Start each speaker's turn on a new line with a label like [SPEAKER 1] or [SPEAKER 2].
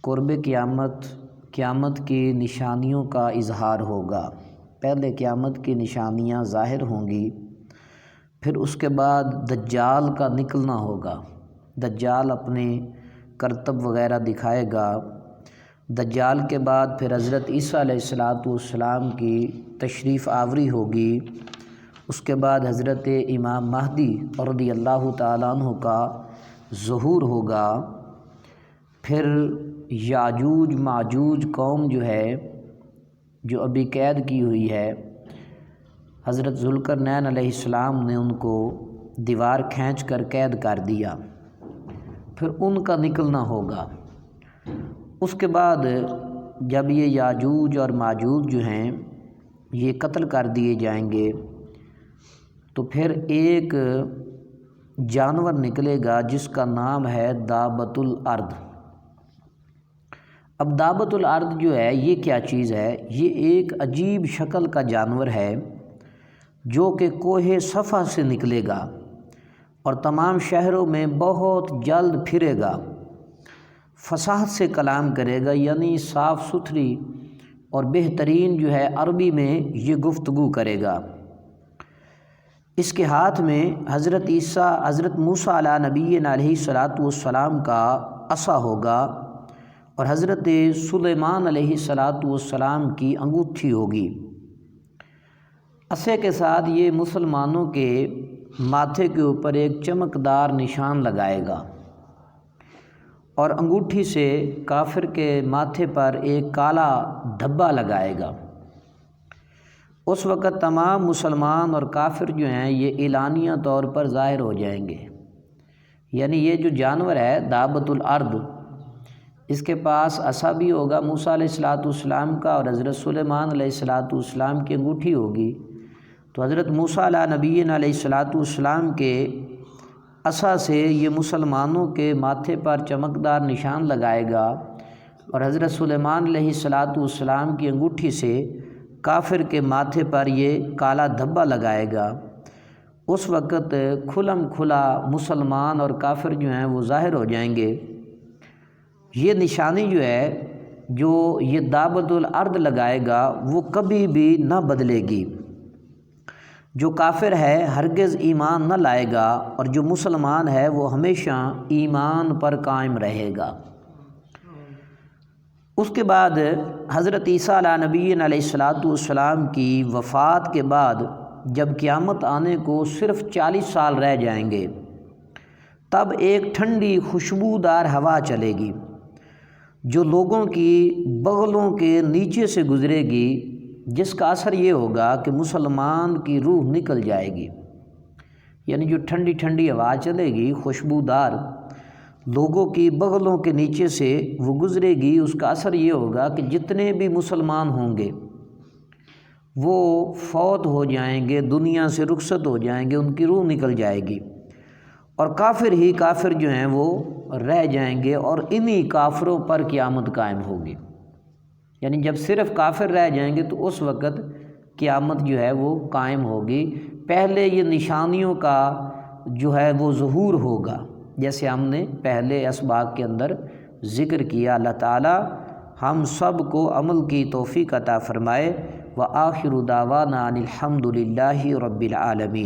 [SPEAKER 1] قرب قیامت کی نشانیوں کا اظہار ہوگا۔ پہلے قیامت کی نشانیاں ظاہر ہوں گی، پھر اس کے بعد دجال کا نکلنا ہوگا۔ دجال اپنے کرتب وغیرہ دکھائے گا۔ دجال کے بعد پھر حضرت عیسیٰ علیہ السلام کی تشریف آوری ہوگی۔ اس کے بعد حضرت امام مہدی رضی اللہ تعالیٰ عنہ کا ظہور ہوگا۔ پھر یاجوج ماجوج قوم جو ابھی قید کی ہوئی ہے، حضرت ذوالقرنین علیہ السلام نے ان کو دیوار کھینچ کر قید کر دیا، پھر ان کا نکلنا ہوگا۔ اس کے بعد جب یہ یاجوج اور ماجوج جو ہیں یہ قتل کر دیے جائیں گے تو پھر ایک جانور نکلے گا جس کا نام ہے دابۃ الارض۔ اب دابۃ الارض جو ہے یہ کیا چیز ہے؟ یہ ایک عجیب شکل کا جانور ہے جو کہ کوہ صفا سے نکلے گا اور تمام شہروں میں بہت جلد پھرے گا، فصاحت سے کلام کرے گا، یعنی صاف ستھری اور بہترین جو ہے عربی میں یہ گفتگو کرے گا۔ اس کے ہاتھ میں حضرت موسیٰ علیہ نبینا علیہ السلام کا عصا ہوگا اور حضرت سلیمان علیہ السلام کی انگوٹھی ہوگی۔ عصے کے ساتھ یہ مسلمانوں کے ماتھے کے اوپر ایک چمکدار نشان لگائے گا اور انگوٹھی سے کافر کے ماتھے پر ایک کالا دھبا لگائے گا۔ اس وقت تمام مسلمان اور کافر جو ہیں یہ اعلانیہ طور پر ظاہر ہو جائیں گے۔ یعنی یہ جو جانور ہے دابۃ الارض، اس کے پاس عصا بھی ہوگا موسیٰ علیہ السلام کا اور حضرت سلیمان علیہ السلام کی انگوٹھی ہوگی۔ تو حضرت موسیٰ علیہ نبینا علیہ السلام کے عصا سے یہ مسلمانوں کے ماتھے پر چمکدار نشان لگائے گا اور حضرت سلیمان علیہ السلام کی انگوٹھی سے کافر کے ماتھے پر یہ کالا دھبا لگائے گا۔ اس وقت کھلم کھلا مسلمان اور کافر جو ہیں وہ ظاہر ہو جائیں گے۔ یہ نشانی جو ہے جو یہ دابۃ الارض لگائے گا وہ کبھی بھی نہ بدلے گی۔ جو کافر ہے ہرگز ایمان نہ لائے گا اور جو مسلمان ہے وہ ہمیشہ ایمان پر قائم رہے گا۔ اس کے بعد حضرت عیسیٰ علیہ نبینا علیہ السلام کی وفات کے بعد جب قیامت آنے کو صرف 40 سال رہ جائیں گے، تب ایک ٹھنڈی خوشبودار ہوا چلے گی جو لوگوں کی بغلوں کے نیچے سے گزرے گی، جس کا اثر یہ ہوگا کہ مسلمان کی روح نکل جائے گی۔ یعنی جو ٹھنڈی ٹھنڈی ہوا چلے گی خوشبودار، لوگوں کی بغلوں کے نیچے سے وہ گزرے گی، اس کا اثر یہ ہوگا کہ جتنے بھی مسلمان ہوں گے وہ فوت ہو جائیں گے، دنیا سے رخصت ہو جائیں گے، ان کی روح نکل جائے گی اور کافر جو ہیں وہ رہ جائیں گے اور انہی کافروں پر قیامت قائم ہوگی۔ یعنی جب صرف کافر رہ جائیں گے تو اس وقت قیامت جو ہے وہ قائم ہوگی۔ پہلے یہ نشانیوں کا جو ہے وہ ظہور ہوگا، جیسے ہم نے پہلے اسباق کے اندر ذکر کیا۔ اللہ تعالی ہم سب کو عمل کی توفیق عطا فرمائے۔ وآخر دعوانا ان الحمد للہ رب العالمین۔